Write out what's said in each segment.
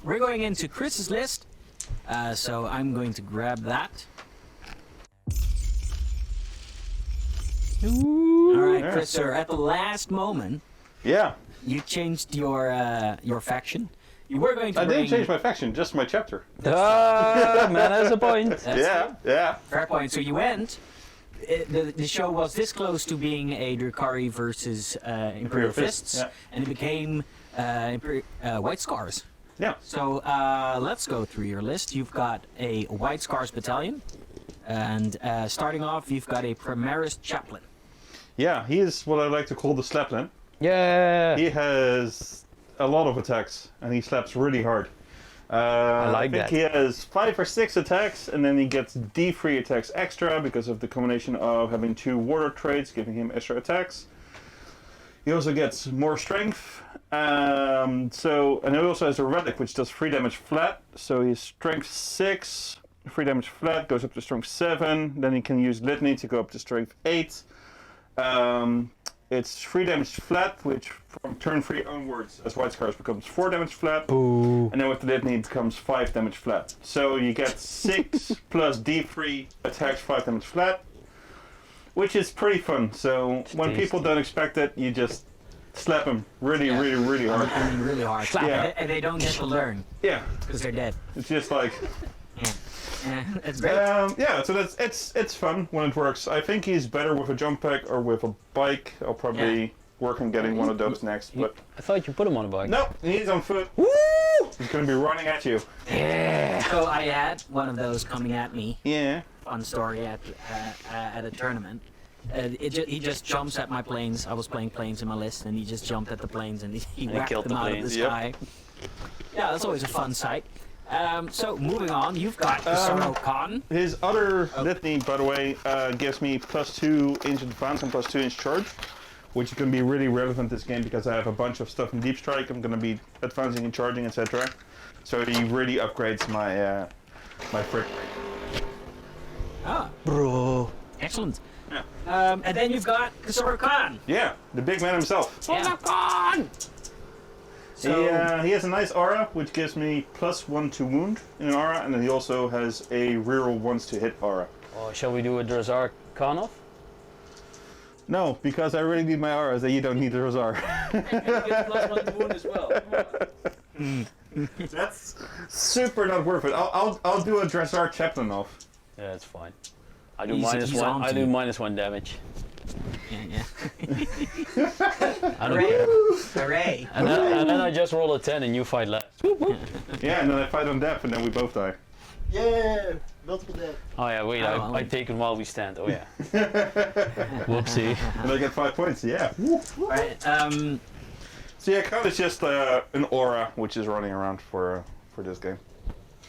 we're going into Chris's list. So I'm going to grab that. All right, Chris, sir. At the last moment, you changed your faction. You were going to. I didn't change my faction, just my chapter. Man has a point. Yeah. Fair point. So you went. The show was this close to being a Drukhari versus Imperial Fists, and it became White Scars. Yeah. So let's go through your list. You've got a White Scars Battalion, and starting off, you've got a Primaries Chaplain. Yeah, he is what I like to call the slapland. Yeah. He has a lot of attacks, and he slaps really hard. I think he has 5 or 6 attacks, and then he gets D3 attacks extra because of the combination of having 2 warrior traits, giving him extra attacks. He also gets more strength. And he also has a relic which does 3 damage flat. So he's strength 6, 3 damage flat, goes up to strength 7. Then he can use litany to go up to strength 8. It's 3 damage flat, which from turn 3 onwards, as White Scars, becomes 4 damage flat. Ooh. And then with the litany, it becomes 5 damage flat. So you get 6 plus D3 attacks 5 damage flat, which is pretty fun. So when people don't expect it, you just slap them really hard. I mean, really hard. Yeah. And they don't get to learn. Yeah. Because they're dead. It's just like. Yeah, it's great. So it's fun when it works. I think he's better with a jump pack or with a bike. I'll probably work on getting one of those next. But I thought you put him on a bike. no, he's on foot. Woo! He's gonna be running at you. Yeah. So I had one of those coming at me. Yeah. Fun story at a tournament. He just jumps at my planes. I was playing planes in my list, and he just jumped at the planes and he whacked killed them the out of the planes. sky. Yeah, that's always a fun sight. So moving on, you've got Khaaaaaaan. His other litany, by the way, gives me +2 inch advance and +2 inch charge, which is going to be really relevant this game because I have a bunch of stuff in Deep Strike. I'm going to be advancing and charging, etc. So he really upgrades my my frick. Ah, Bro. excellent. Yeah. And then you've got Khaaaaaaan. Yeah, the big man himself. Khaaaaaaan. So He has a nice aura, which gives me +1 to wound in an aura, and then he also has a reroll once to hit aura. Oh, shall we do a Drazar Khan off? No, because I really need my auras, and you don't need the Razar. you get +1 to wound as well. That's super not worth it. I'll do a Drazar Chaplain off. Yeah, it's fine. I do He's on I to do you. -1 damage. Yeah. I don't care. Hooray! And then I just roll a 10 and you fight last. Yeah, and then I fight on death, and then we both die. Yeah, multiple death. Oh yeah, wait, Oh, I take him while we stand. Oh yeah. Whoopsie. And I get 5 points. Yeah. Alright, So yeah, Khan is just an aura which is running around for this game.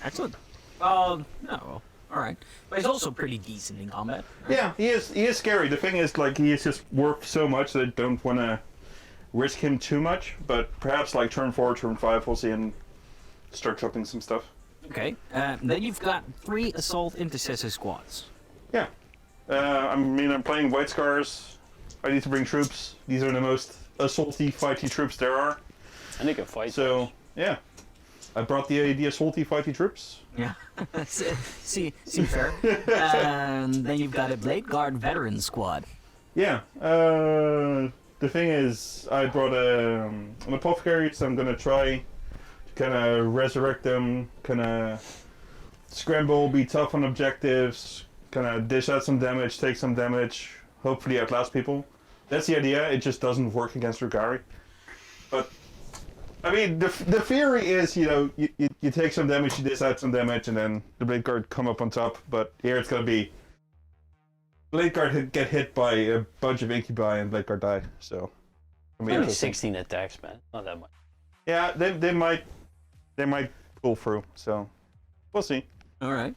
excellent. No, alright. But he's also pretty decent in combat. Yeah, he is scary. The thing is, like, he is just worth so much that I don't want to risk him too much. But perhaps like turn 4, turn 5, we'll see him start chopping some stuff. Okay, then you've got 3 Assault Intercessor Squads. Yeah. I'm playing White Scars. I need to bring troops. These are the most assaulty, fighty troops there are. And they can fight. So, yeah. I brought the assaulty, fighty troops. Yeah, seem fair. Then you've got a Vanguard Veterans Squad. Yeah. The thing is, I brought an Apothecary, so I'm going to try to kind of resurrect them, kind of scramble, be tough on objectives, kind of dish out some damage, take some damage, hopefully outlast people. That's the idea. It just doesn't work against Drukhari. But I mean, the theory is, you take some damage, you dish out some damage, and then the Blade Guard come up on top. But here it's gonna be Blade Guard get hit by a bunch of Incubi and Blade Guard die. So Only 16 attacks, man. Not that much. Yeah, they might pull through. So we'll see. All right.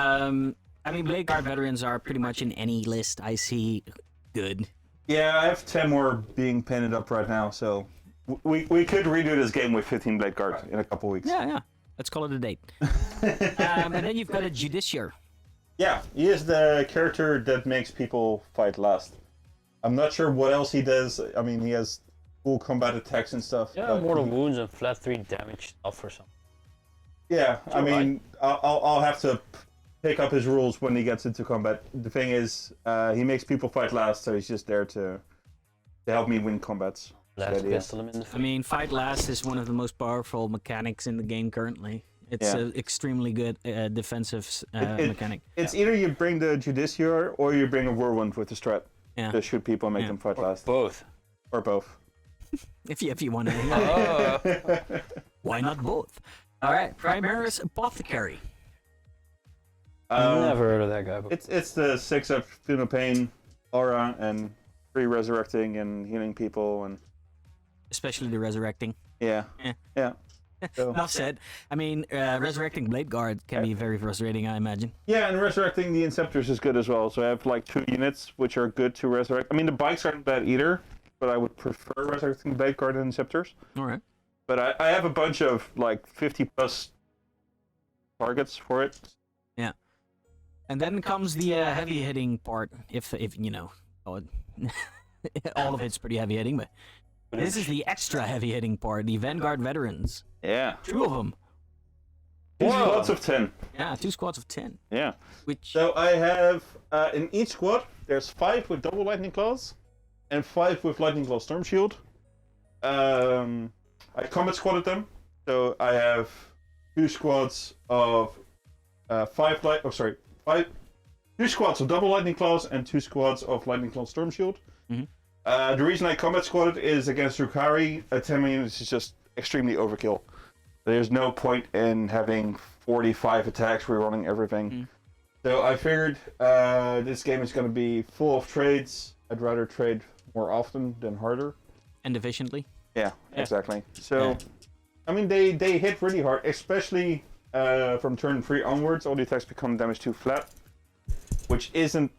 I mean, Blade Guard Veterans are pretty much in any list I see good. Yeah, I have 10 more being painted up right now, so we could redo this game with 15 Blade Guard in a couple weeks. Yeah. Let's call it a date. And then you've got a Judiciary. Yeah, he is the character that makes people fight last. I'm not sure what else he does. I mean, he has full combat attacks and stuff. Yeah, but mortal wounds and flat 3 damage stuff or something. Yeah, I You're mean, I'll have to pick up his rules when he gets into combat. The thing is, he makes people fight last, so he's just there to help me win combats. Let's pistol him in the I mean, fight last is one of the most powerful mechanics in the game currently. It's an extremely good defensive mechanic. It's either you bring the Judiciary or you bring a Whirlwind with the strat to shoot people and make them fight last. Both. Or both. if you want to. Why not both? All right, Primaries Apothecary. Never heard of that guy before. It's the 6-up Feel No Pain aura and free resurrecting and healing people and Especially the resurrecting. yeah. So, Enough said. I mean, resurrecting Blade Guard can be very frustrating, I imagine. yeah, and resurrecting the Inceptors is good as well. So I have like 2 units which are good to resurrect. I mean, the bikes aren't bad either, but I would prefer resurrecting Blade Guard and Inceptors. All right. But I have a bunch of like 50 plus targets for it. Yeah. And then comes the heavy hitting part. If you know, all of it's pretty heavy hitting, but this is the extra heavy hitting part. The Vanguard Veterans. Yeah. 2 of them. 2 squads of 10. Yeah, 2 squads of 10. Yeah. Which So I have in each squad there's 5 with double lightning claws, and 5 with lightning claw storm shield. I combat squatted them, so I have 2 squads of 2 squads of double lightning claws and 2 squads of lightning claw storm shield. Mm-hmm. The reason I combat squatted is against Drukhari. 10 units is just extremely overkill. There's no point in having 45 attacks rerunning everything. Mm. So I figured this game is going to be full of trades. I'd rather trade more often than harder. and efficiently. Yeah, exactly. So, I mean, they hit really hard, especially from turn 3 onwards. All the attacks become damage 2 flat, which isn't.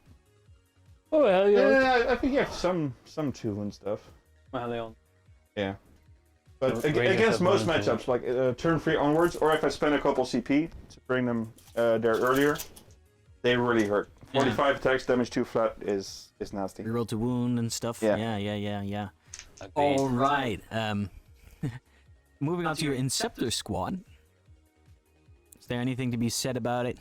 Oh, hell yeah. Yeah, I think you have some 2 and stuff. Leon. Yeah. But Rangers against have most one, matchups, like turn 3 onwards, or if I spend a couple CP to bring them there earlier, they really hurt. 45 attacks, damage 2 flat is nasty. Reroll to wound and stuff. Yeah. Yeah. Agreed. All right. Moving on to your Inceptor squad. Is there anything to be said about it?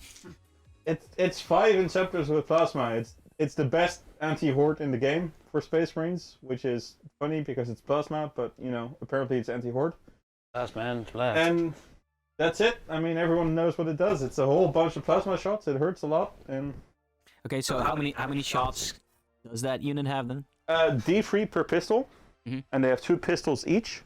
It's 5 Inceptors with plasma. It's the best anti-horde in the game for Space Marines, which is funny because it's plasma, but you know, apparently it's anti-horde. Last man left. And that's it. I mean, everyone knows what it does. It's a whole bunch of plasma shots. It hurts a lot. And Okay, so how many shots does that unit have then? D3 per pistol, and they have 2 pistols each.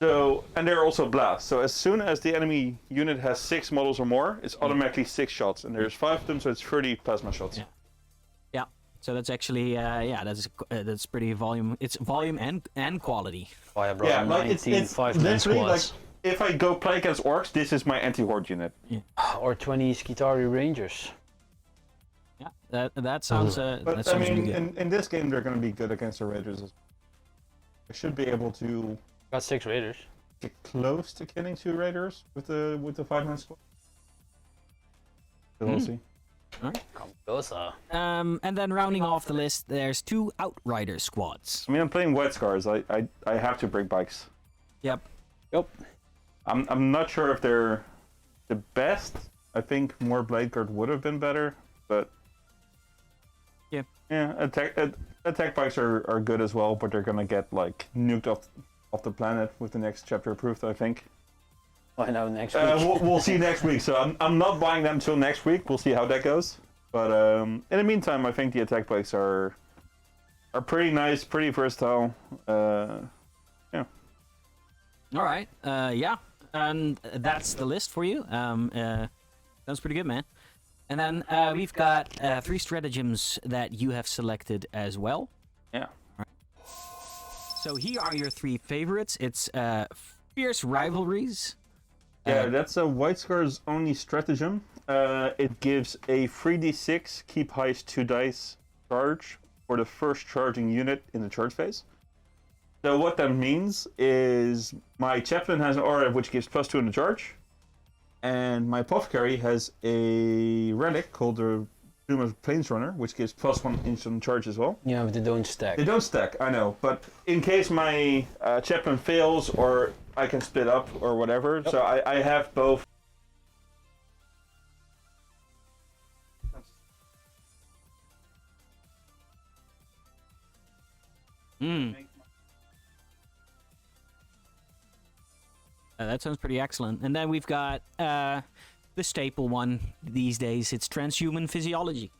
So, and they're also blast. So as soon as the enemy unit has 6 models or more, it's automatically 6 shots, and there's 5 of them, so it's 30 plasma shots. Yeah. So that's actually that's pretty volume. It's volume and quality. I brought Yeah, like it's 5-man literally like squads. if I go play against orcs, this is my anti-horde unit. Or 20 Skitari Rangers. Yeah, that sounds But that I sounds really mean, good. in this game, they're going to be good against the raiders. I should be able to Got 6 Raiders. get close to killing 2 raiders with the 5-man squad. So we'll see. Composa. And then rounding off the list, there's 2 Outrider Squads. I mean, I'm playing White Scars. I have to bring bikes. Yep. I'm not sure if they're the best. I think more Blade Guard would have been better, but yeah, attack bikes are good as well, but they're gonna get like nuked off the planet with the next chapter approved, I think. I know next week. We'll see next week. So I'm not buying them till next week. We'll see how that goes. But in the meantime, I think the attack bikes are pretty nice, pretty versatile. Yeah. All right. Yeah. And that's the list for you. Sounds pretty good, man. And then we've got 3 stratagems that you have selected as well. Yeah. So here are your 3 favorites. It's Fierce Rivalries. Yeah, that's a White Scars only stratagem. It gives a 3d6 keep heist 2 dice charge for the first charging unit in the charge phase. So what that means is my chaplain has an aura which gives +2 in the charge, and my apothecary has a relic called the Doom of Planesrunner, which gives +1 instant charge as well. Yeah, but they don't stack. They don't stack, I know, but in case my chaplain fails, or I can split up or whatever, so I have both. That sounds pretty excellent. And then we've got the staple one these days. It's transhuman physiology.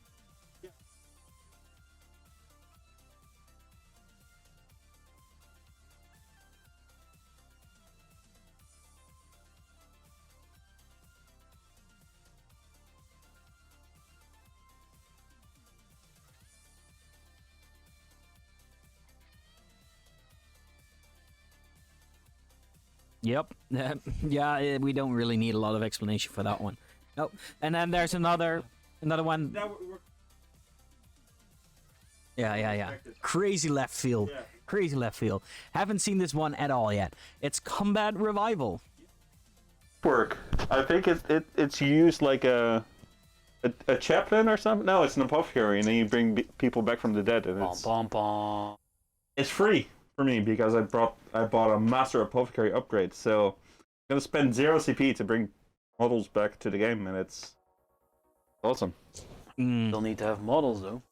Yep. Yeah, we don't really need a lot of explanation for that one. Nope. And then there's another one. Yeah. Crazy left field. Yeah. Crazy left field. Haven't seen this one at all yet. It's Combat Revival. Work. I think it's used like a chaplain or something. No, it's an apothecary, and then you bring people back from the dead, and it's free for me because I bought a Master Apothecary upgrade. So I'm gonna spend 0 CP to bring models back to the game, and it's awesome. Still need to have models though.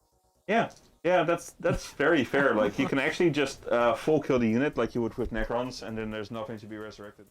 Yeah, that's very fair. Like you can actually just full kill the unit like you would with Necrons, and then there's nothing to be resurrected.